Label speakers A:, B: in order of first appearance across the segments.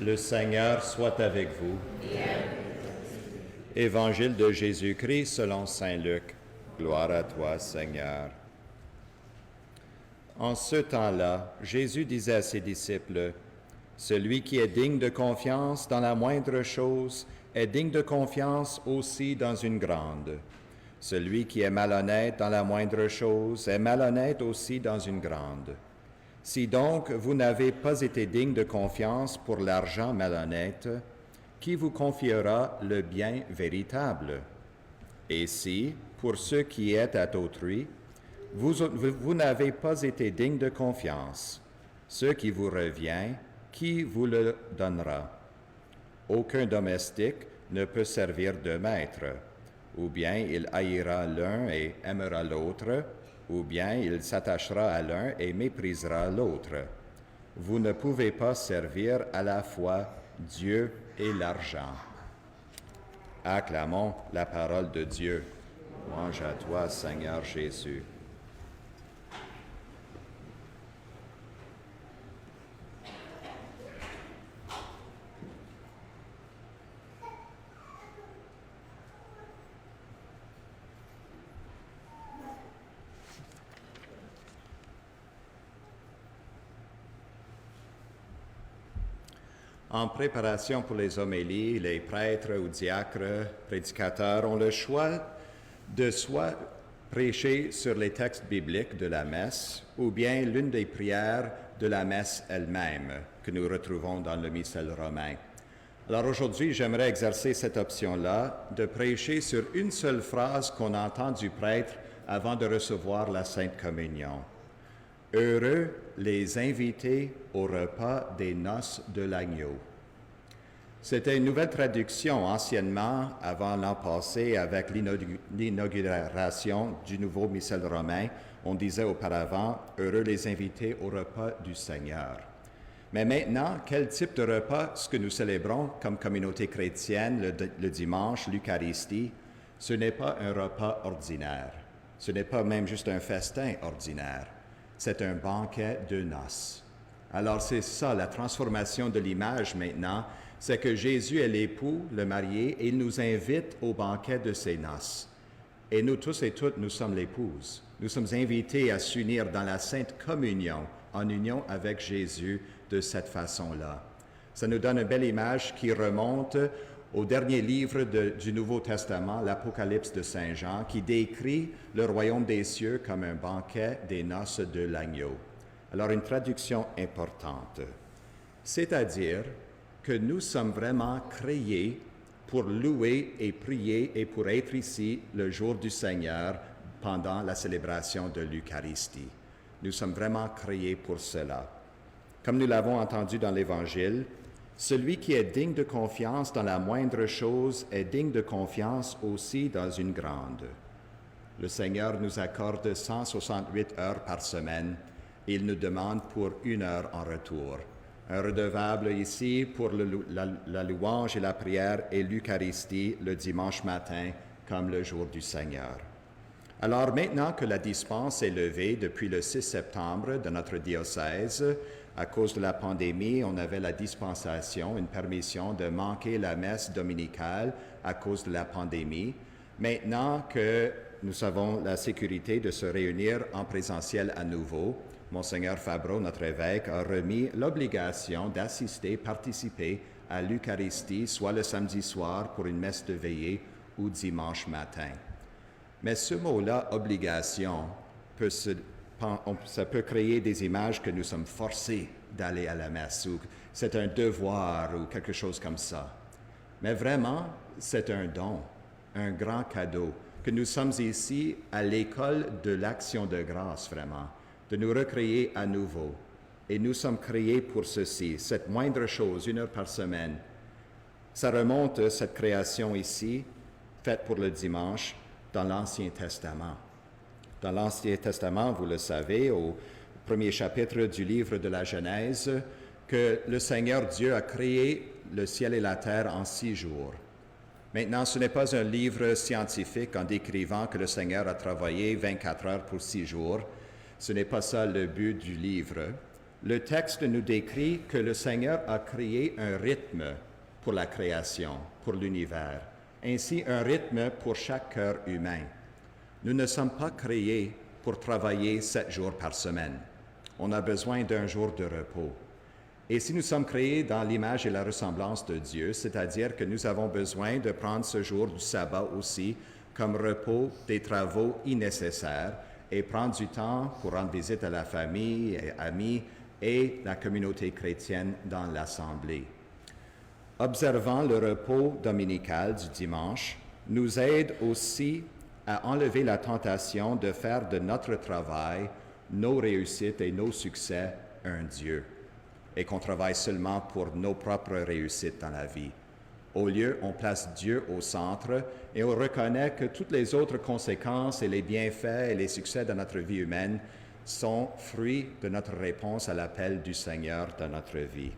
A: Le Seigneur soit avec vous. Évangile de Jésus-Christ selon saint Luc. Gloire à toi, Seigneur. En ce temps-là, Jésus disait à ses disciples, « Celui qui est digne de confiance dans la moindre chose est digne de confiance aussi dans une grande. Celui qui est malhonnête dans la moindre chose est malhonnête aussi dans une grande. Si donc vous n'avez pas été digne de confiance pour l'argent malhonnête, qui vous confiera le bien véritable? Et si, pour ce qui est à autrui, vous n'avez pas été digne de confiance, ce qui vous revient, qui vous le donnera? Aucun domestique ne peut servir de maître, ou bien il haïra l'un et aimera l'autre, ou bien il s'attachera à l'un et méprisera l'autre. Vous ne pouvez pas servir à la fois Dieu et l'argent. » Acclamons la parole de Dieu. Louange à toi, Seigneur Jésus. En préparation pour les homélies, les prêtres ou diacres, prédicateurs ont le choix de soit prêcher sur les textes bibliques de la messe ou bien l'une des prières de la messe elle-même que nous retrouvons dans le missel romain. Alors aujourd'hui, j'aimerais exercer cette option-là de prêcher sur une seule phrase qu'on entend du prêtre avant de recevoir la Sainte Communion. Heureux les invités au repas des noces de l'agneau. C'était une nouvelle traduction anciennement, avant l'an passé, avec l'inauguration du nouveau missel romain. On disait auparavant, heureux les invités au repas du Seigneur. Mais maintenant, quel type de repas ce que nous célébrons comme communauté chrétienne le dimanche, l'Eucharistie? Ce n'est pas un repas ordinaire. Ce n'est pas même juste un festin ordinaire. C'est un banquet de noces. Alors c'est ça, la transformation de l'image maintenant, c'est que Jésus est l'époux, le marié, et il nous invite au banquet de ses noces. Et nous tous et toutes, nous sommes l'épouse. Nous sommes invités à s'unir dans la Sainte Communion, en union avec Jésus de cette façon-là. Ça nous donne une belle image qui remonte au dernier livre du Nouveau Testament, l'Apocalypse de Saint Jean, qui décrit le royaume des cieux comme un banquet des noces de l'agneau. Alors, une traduction importante, c'est-à-dire que nous sommes vraiment créés pour louer et prier et pour être ici le jour du Seigneur pendant la célébration de l'Eucharistie. Nous sommes vraiment créés pour cela. Comme nous l'avons entendu dans l'Évangile, celui qui est digne de confiance dans la moindre chose est digne de confiance aussi dans une grande. Le Seigneur nous accorde 168 heures par semaine et il nous demande pour 1 heure en retour. Un redevable ici pour la louange et la prière et l'Eucharistie le dimanche matin comme le jour du Seigneur. Alors maintenant que la dispense est levée depuis le 6 septembre de notre diocèse, à cause de la pandémie, on avait la dispensation, une permission de manquer la messe dominicale à cause de la pandémie. Maintenant que nous avons la sécurité de se réunir en présentiel à nouveau, Monseigneur Fabreau, notre évêque, a remis l'obligation d'assister, participer à l'Eucharistie, soit le samedi soir pour une messe de veillée ou dimanche matin. Mais ce mot-là, obligation, ça peut créer des images que nous sommes forcés d'aller à la messe, ou c'est un devoir, ou quelque chose comme ça. Mais vraiment, c'est un don, un grand cadeau, que nous sommes ici à l'école de l'action de grâce, vraiment, de nous recréer à nouveau. Et nous sommes créés pour ceci, cette moindre chose, 1 heure par semaine. Ça remonte, cette création ici, faite pour le dimanche, dans l'Ancien Testament. Dans l'Ancien Testament, vous le savez, au premier chapitre du livre de la Genèse, que le Seigneur Dieu a créé le ciel et la terre en 6 jours. Maintenant, ce n'est pas un livre scientifique en décrivant que le Seigneur a travaillé 24 heures pour 6 jours. Ce n'est pas ça le but du livre. Le texte nous décrit que le Seigneur a créé un rythme pour la création, pour l'univers, ainsi un rythme pour chaque cœur humain. Nous ne sommes pas créés pour travailler 7 jours par semaine. On a besoin d'un jour de repos. Et si nous sommes créés dans l'image et la ressemblance de Dieu, c'est-à-dire que nous avons besoin de prendre ce jour du sabbat aussi comme repos des travaux nécessaires et prendre du temps pour rendre visite à la famille et amis et la communauté chrétienne dans l'Assemblée. Observant le repos dominical du dimanche nous aide aussi à enlever la tentation de faire de notre travail, nos réussites et nos succès un Dieu, et qu'on travaille seulement pour nos propres réussites dans la vie. Au lieu, on place Dieu au centre et on reconnaît que toutes les autres conséquences et les bienfaits et les succès de notre vie humaine sont fruits de notre réponse à l'appel du Seigneur dans notre vie.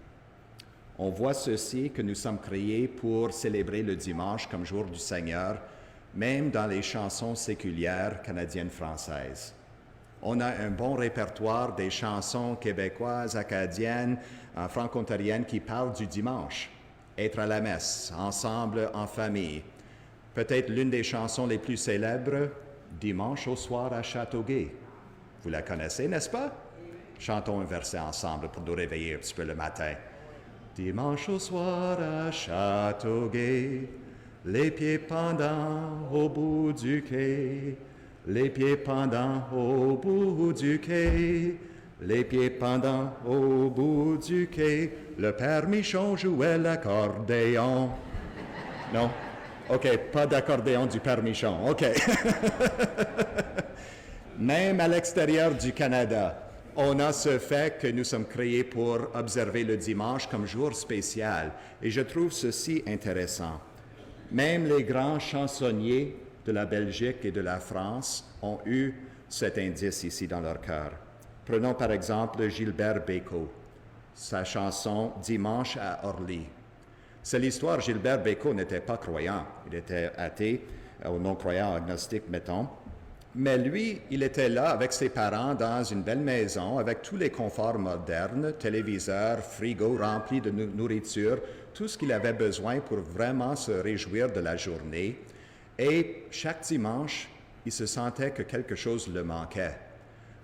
A: On voit ceci, que nous sommes créés pour célébrer le dimanche comme jour du Seigneur, même dans les chansons séculières canadiennes-françaises. On a un bon répertoire des chansons québécoises, acadiennes, franco-ontariennes qui parlent du dimanche. Être à la messe, ensemble, en famille. Peut-être l'une des chansons les plus célèbres, « Dimanche au soir à Châteauguay ». Vous la connaissez, n'est-ce pas? Chantons un verset ensemble pour nous réveiller un petit peu le matin. « Dimanche au soir à Châteauguay, les pieds pendants au bout du quai, les pieds pendants au bout du quai, les pieds pendants au bout du quai, le père Michon jouait l'accordéon. » Non? OK, pas d'accordéon du père Michon. OK. Même à l'extérieur du Canada, on a ce fait que nous sommes créés pour observer le dimanche comme jour spécial. Et je trouve ceci intéressant. Même les grands chansonniers de la Belgique et de la France ont eu cet indice ici dans leur cœur. Prenons par exemple Gilbert Bécaud, sa chanson « Dimanche à Orly ». C'est l'histoire, Gilbert Bécaud n'était pas croyant, il était athée, ou non-croyant, agnostique, mettons. Mais lui, il était là avec ses parents dans une belle maison, avec tous les conforts modernes, téléviseur, frigo rempli de nourriture, tout ce qu'il avait besoin pour vraiment se réjouir de la journée. Et chaque dimanche, il se sentait que quelque chose le manquait.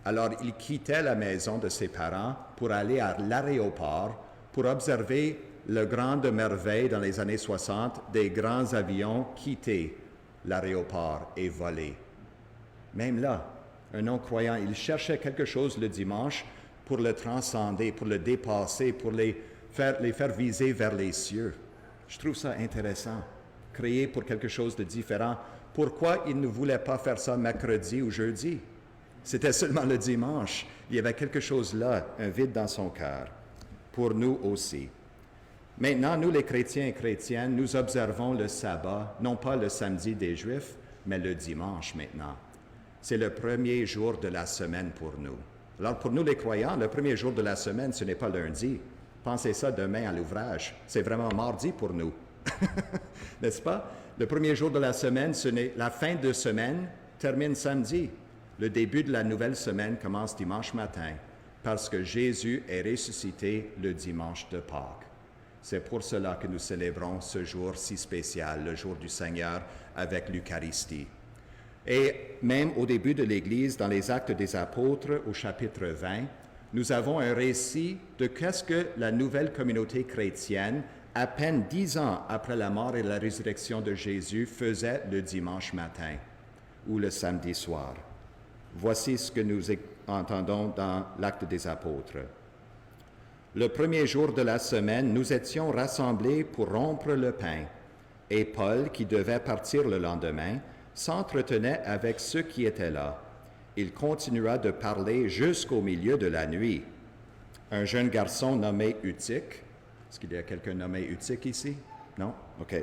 A: Alors, il quittait la maison de ses parents pour aller à l'aéroport pour observer le grande merveille dans les années 60 des grands avions quitter l'aéroport et voler. Même là, un non-croyant, il cherchait quelque chose le dimanche pour le transcender, pour le dépasser, pour les faire viser vers les cieux. Je trouve ça intéressant, créé pour quelque chose de différent. Pourquoi il ne voulait pas faire ça mercredi ou jeudi? C'était seulement le dimanche. Il y avait quelque chose là, un vide dans son cœur. Pour nous aussi. Maintenant, nous les chrétiens et chrétiennes, nous observons le sabbat, non pas le samedi des Juifs, mais le dimanche maintenant. C'est le premier jour de la semaine pour nous. Alors pour nous les croyants, le premier jour de la semaine, ce n'est pas lundi. Pensez ça demain à l'ouvrage. C'est vraiment mardi pour nous. N'est-ce pas? Le premier jour de la semaine, la fin de semaine termine samedi. Le début de la nouvelle semaine commence dimanche matin, parce que Jésus est ressuscité le dimanche de Pâques. C'est pour cela que nous célébrons ce jour si spécial, le jour du Seigneur, avec l'Eucharistie. Et même au début de l'Église, dans les Actes des Apôtres, au chapitre 20, nous avons un récit de qu'est-ce que la nouvelle communauté chrétienne, à peine 10 ans après la mort et la résurrection de Jésus, faisait le dimanche matin ou le samedi soir. Voici ce que nous entendons dans l'Acte des Apôtres. Le premier jour de la semaine, nous étions rassemblés pour rompre le pain, et Paul, qui devait partir le lendemain, s'entretenait avec ceux qui étaient là. Il continua de parler jusqu'au milieu de la nuit. Un jeune garçon nommé Eutyche, est-ce qu'il y a quelqu'un nommé Eutyche ici? Non? OK.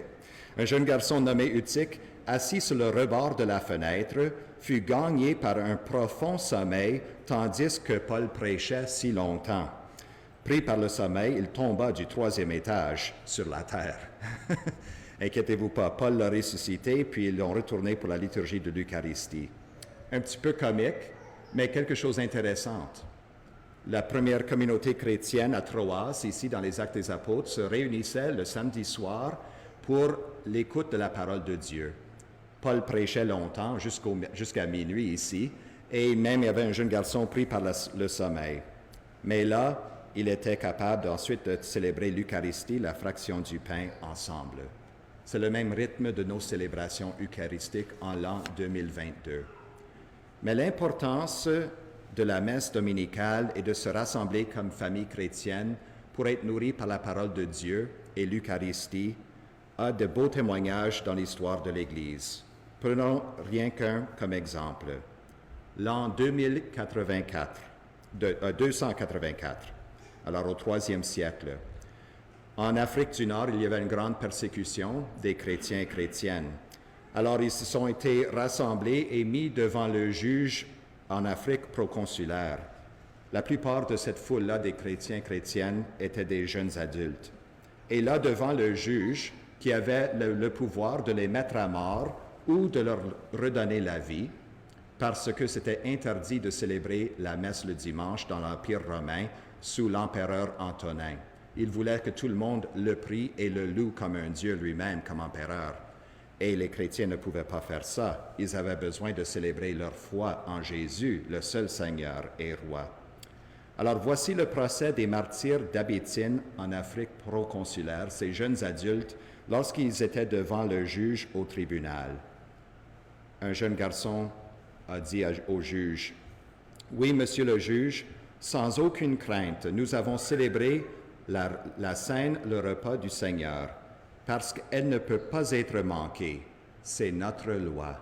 A: Un jeune garçon nommé Eutyche, assis sur le rebord de la fenêtre, fut gagné par un profond sommeil, tandis que Paul prêchait si longtemps. Pris par le sommeil, il tomba du 3e étage sur la terre. Inquiétez-vous pas, Paul l'a ressuscité, puis ils l'ont retourné pour la liturgie de l'Eucharistie. Un petit peu comique, mais quelque chose d'intéressant. La première communauté chrétienne à Troas, ici dans les Actes des Apôtres, se réunissait le samedi soir pour l'écoute de la parole de Dieu. Paul prêchait longtemps, jusqu'à minuit ici, et même il y avait un jeune garçon pris par le sommeil. Mais là, il était capable ensuite de célébrer l'Eucharistie, la fraction du pain, ensemble. C'est le même rythme de nos célébrations eucharistiques en l'an 2022. Mais l'importance de la messe dominicale est de se rassembler comme famille chrétienne pour être nourris par la parole de Dieu et l'Eucharistie a de beaux témoignages dans l'histoire de l'Église. Prenons rien qu'un comme exemple. L'an 284, alors au IIIe siècle, en Afrique du Nord, il y avait une grande persécution des chrétiens et chrétiennes. Alors ils se sont été rassemblés et mis devant le juge en Afrique proconsulaire. La plupart de cette foule-là des chrétiens et chrétiennes étaient des jeunes adultes. Et là, devant le juge, qui avait le pouvoir de les mettre à mort ou de leur redonner la vie, parce que c'était interdit de célébrer la messe le dimanche dans l'Empire romain sous l'empereur Antonin. Il voulait que tout le monde le prie et le loue comme un dieu lui-même, comme empereur. Et les chrétiens ne pouvaient pas faire ça. Ils avaient besoin de célébrer leur foi en Jésus, le seul Seigneur et Roi. Alors voici le procès des martyrs d'Abéthyne en Afrique proconsulaire, ces jeunes adultes, lorsqu'ils étaient devant le juge au tribunal. Un jeune garçon a dit au juge, « Oui, monsieur le juge, sans aucune crainte, nous avons célébré la scène, le repas du Seigneur, parce qu'elle ne peut pas être manquée. C'est notre loi. »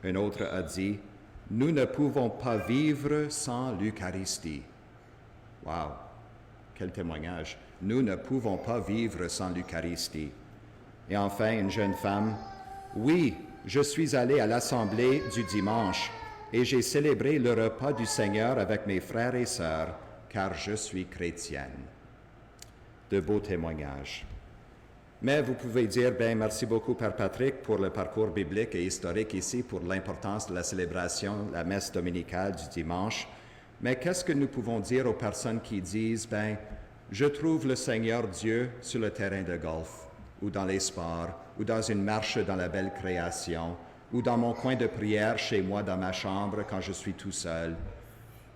A: Un autre a dit, « Nous ne pouvons pas vivre sans l'Eucharistie. » Wow! Quel témoignage! Nous ne pouvons pas vivre sans l'Eucharistie. Et enfin, une jeune femme, « Oui, je suis allée à l'assemblée du dimanche et j'ai célébré le repas du Seigneur avec mes frères et sœurs, car je suis chrétienne. » De beaux témoignages. Mais vous pouvez dire, merci beaucoup, Père Patrick, pour le parcours biblique et historique ici, pour l'importance de la célébration, la messe dominicale du dimanche. Mais qu'est-ce que nous pouvons dire aux personnes qui disent, je trouve le Seigneur Dieu sur le terrain de golf, ou dans les sports, ou dans une marche dans la belle création, ou dans mon coin de prière chez moi dans ma chambre quand je suis tout seul.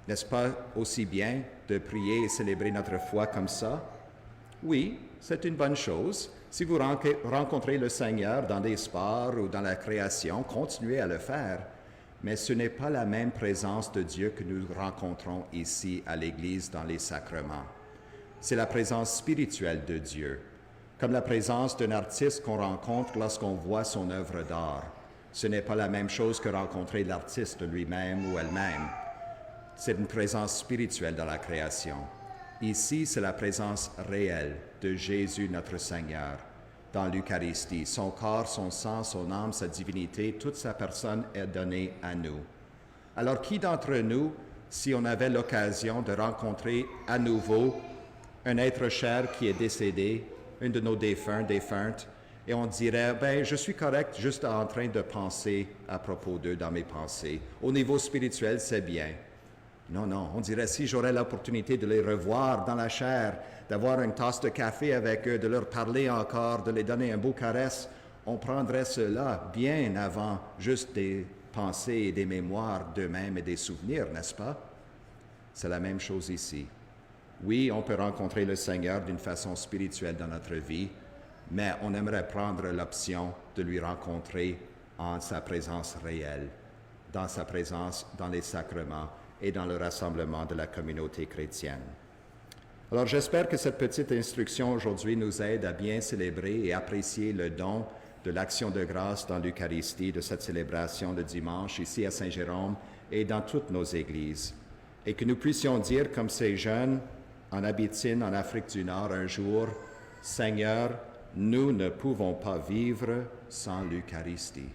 A: N'est-ce pas aussi bien de prier et célébrer notre foi comme ça? Oui, c'est une bonne chose. Si vous rencontrez le Seigneur dans des sports ou dans la création, continuez à le faire. Mais ce n'est pas la même présence de Dieu que nous rencontrons ici à l'Église dans les sacrements. C'est la présence spirituelle de Dieu, comme la présence d'un artiste qu'on rencontre lorsqu'on voit son œuvre d'art. Ce n'est pas la même chose que rencontrer l'artiste lui-même ou elle-même. C'est une présence spirituelle dans la création. Ici, c'est la présence réelle de Jésus notre Seigneur dans l'Eucharistie. Son corps, son sang, son âme, sa divinité, toute sa personne est donnée à nous. Alors, qui d'entre nous, si on avait l'occasion de rencontrer à nouveau un être cher qui est décédé, un de nos défuntes, et on dirait, je suis correct juste en train de penser à propos d'eux dans mes pensées. Au niveau spirituel, c'est bien. Non, on dirait si j'aurais l'opportunité de les revoir dans la chair, d'avoir une tasse de café avec eux, de leur parler encore, de les donner un beau caresse, on prendrait cela bien avant juste des pensées et des mémoires d'eux-mêmes et des souvenirs, n'est-ce pas? C'est la même chose ici. Oui, on peut rencontrer le Seigneur d'une façon spirituelle dans notre vie, mais on aimerait prendre l'option de lui rencontrer en sa présence réelle, dans sa présence dans les sacrements et dans le rassemblement de la communauté chrétienne. Alors j'espère que cette petite instruction aujourd'hui nous aide à bien célébrer et apprécier le don de l'action de grâce dans l'Eucharistie, de cette célébration le dimanche ici à Saint-Jérôme et dans toutes nos églises. Et que nous puissions dire comme ces jeunes en Abéthyne, en Afrique du Nord, un jour, « Seigneur, nous ne pouvons pas vivre sans l'Eucharistie. »